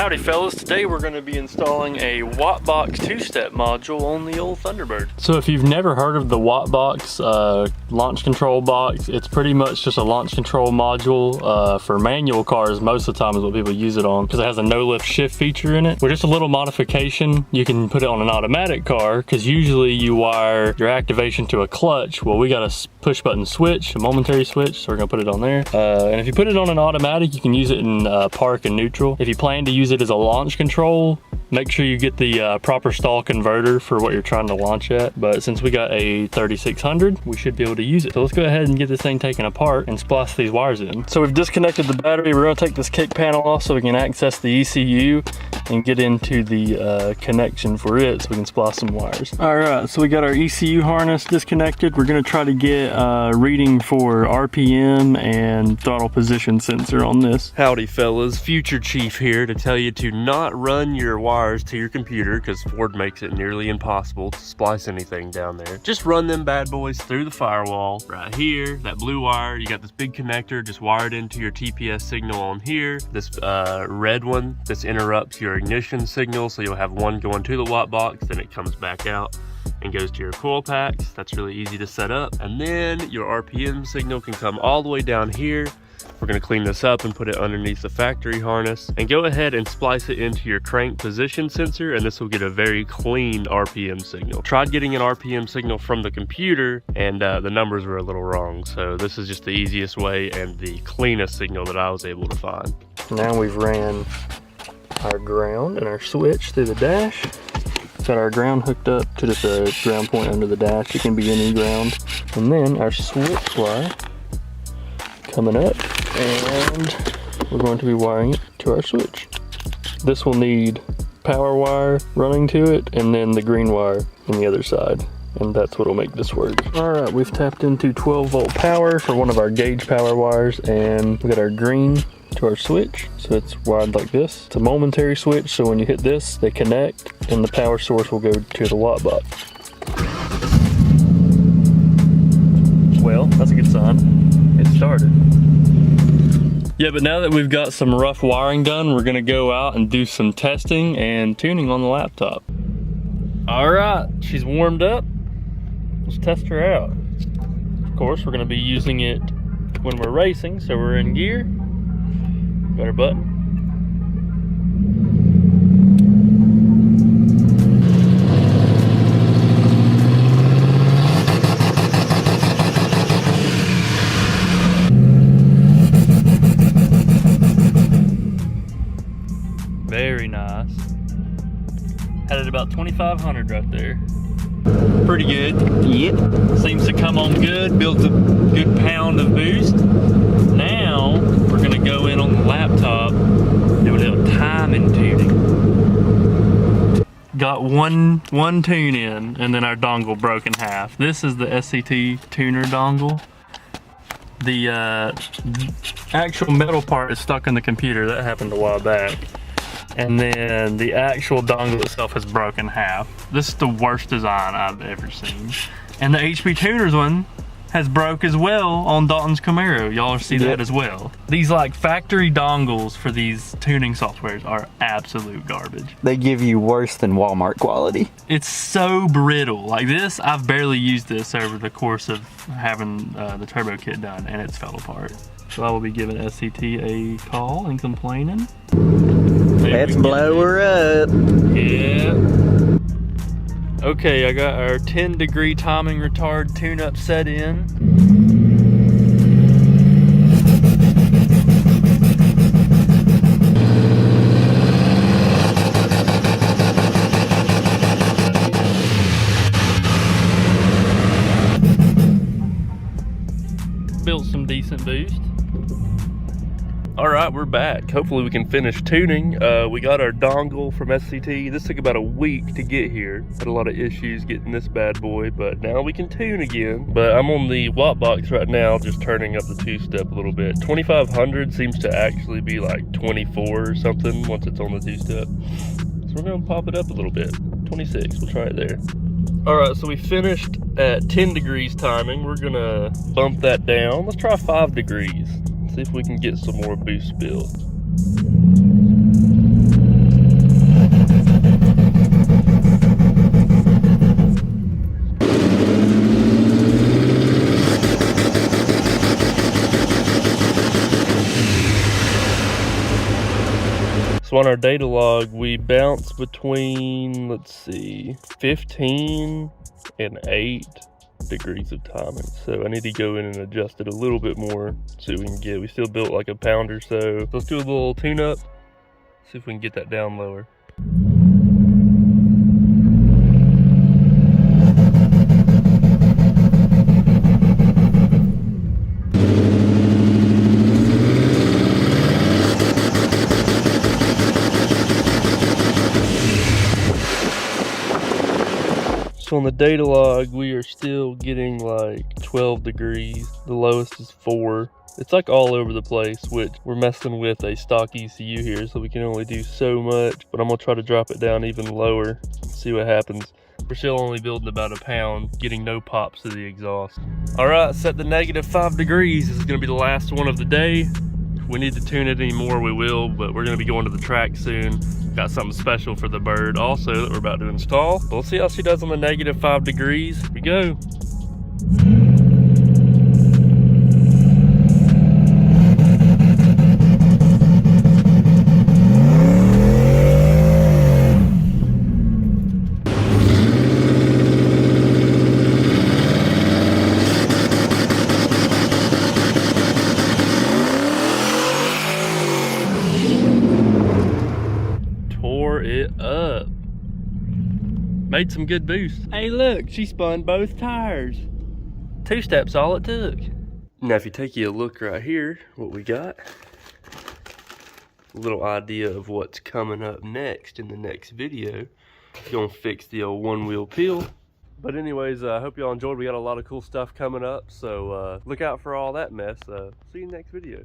Howdy fellas, today we're going to be installing a Wattbox two-step module on the old Thunderbird. So if you've never heard of the Wattbox launch control box, it's pretty much just a launch control module for manual cars. Most of the time is what people use it on because it has a no lift shift feature in it. With just a little modification, you can put it on an automatic car because usually you wire your activation to a clutch. Well, we got a push button switch, a momentary switch, so we're going to put it on there. And if you put it on an automatic, you can use it in park and neutral. If you plan to use it as a launch control, make sure you get the proper stall converter for what you're trying to launch at. But since we got a 3600, we should be able to use it. So let's go ahead and get this thing taken apart and splice these wires in. So we've disconnected the battery. We're going to take this kick panel off so we can access the ECU and get into the connection for it so we can splice some wires. All right, so we got our ECU harness disconnected. We're going to try to get a reading for RPM and throttle position sensor on this. Howdy fellas, Future Chief here to tell you to not run your wires to your computer because Ford makes it nearly impossible to splice anything down there. Just run them bad boys through the firewall right here. That blue wire, you got this big connector just wired into your TPS signal on here. This red one, this interrupts your ignition signal, so you'll have one going to the Wattbox, then it comes back out and goes to your coil packs. That's really easy to set up. And then your RPM signal can come all the way down here. We're going to clean this up and put it underneath the factory harness and go ahead and splice it into your crank position sensor, and this will get a very clean RPM signal. Tried getting an RPM signal from the computer and the numbers were a little wrong, so this is just the easiest way and the cleanest signal that I was able to find. Now we've ran our ground and our switch through the dash. Got our ground hooked up to just a ground point under the dash. It can be any ground. And then our switch wire coming up, and we're going to be wiring it to our switch. This will need power wire running to it and then the green wire on the other side, and that's what will make this work. All right, we've tapped into 12 volt power for one of our gauge power wires, and we got our green to our switch, so it's wired like this. It's a momentary switch, so when you hit this, they connect and the power source will go to the Wattbox. Well, that's a good sign. It started. Yeah, but now that we've got some rough wiring done, we're gonna go out and do some testing and tuning on the laptop. All right, she's warmed up. Let's test her out. Of course, we're gonna be using it when we're racing, so we're in gear. Got her button. Very nice. Had it about 2500 right there. Pretty good. Yep. Seems to come on good, builds a good pound of boost. Now we're gonna go in on the laptop, do a little timing tuning. Got one tune in, and then our dongle broke in half. This is the SCT tuner dongle. The actual metal part is stuck in the computer. That happened a while back. And then the actual dongle itself has broken in half. This is the worst design I've ever seen. And the HP Tuners one has broke as well on Dalton's Camaro. Y'all see that as well. These like factory dongles for these tuning softwares are absolute garbage. They give you worse than Walmart quality. It's so brittle. Like this, I've barely used this over the course of having the turbo kit done, and it's fell apart. So I will be giving SCT a call and complaining. Let's blow her up. Yeah. Okay, I got our 10-degree timing retard tune-up set in. Built some decent boost. All right, we're back. Hopefully we can finish tuning. We got our dongle from SCT. This took about a week to get here. Had a lot of issues getting this bad boy, but now we can tune again. But I'm on the Wattbox right now, just turning up the two-step a little bit. 2500 seems to actually be like 24 or something once it's on the two-step. So we're gonna pop it up a little bit. 26, we'll try it there. All right, so we finished at 10 degrees timing. We're gonna bump that down. Let's try 5 degrees. See if we can get some more boost built. So on our data log, we bounce between, let's see, 15 and 8 degrees of timing. So I need to go in and adjust it a little bit more so we can get, we still built like a pound or so. Let's do a little tune up, see if we can get that down lower. So on the data log, we are still getting like 12 degrees. The lowest is 4. It's like all over the place, which we're messing with a stock ECU here, so we can only do so much, but I'm gonna try to drop it down even lower, see what happens. We're still only building about a pound, getting no pops to the exhaust. All right, set the -5 degrees. This is gonna be the last one of the day. If we need to tune it anymore, we will, but we're gonna be going to the track soon. Got something special for the Bird also that we're about to install. We'll see how she does on the -5 degrees. Here we go. It up. Made some good boost. Hey look, she spun both tires. 2 steps all it took. Now if you take a look right here, what we got, a little idea of what's coming up next in the next video. Gonna fix the old one wheel peel. But anyways, I hope y'all enjoyed. We got a lot of cool stuff coming up, so look out for all that mess. See you in the next video.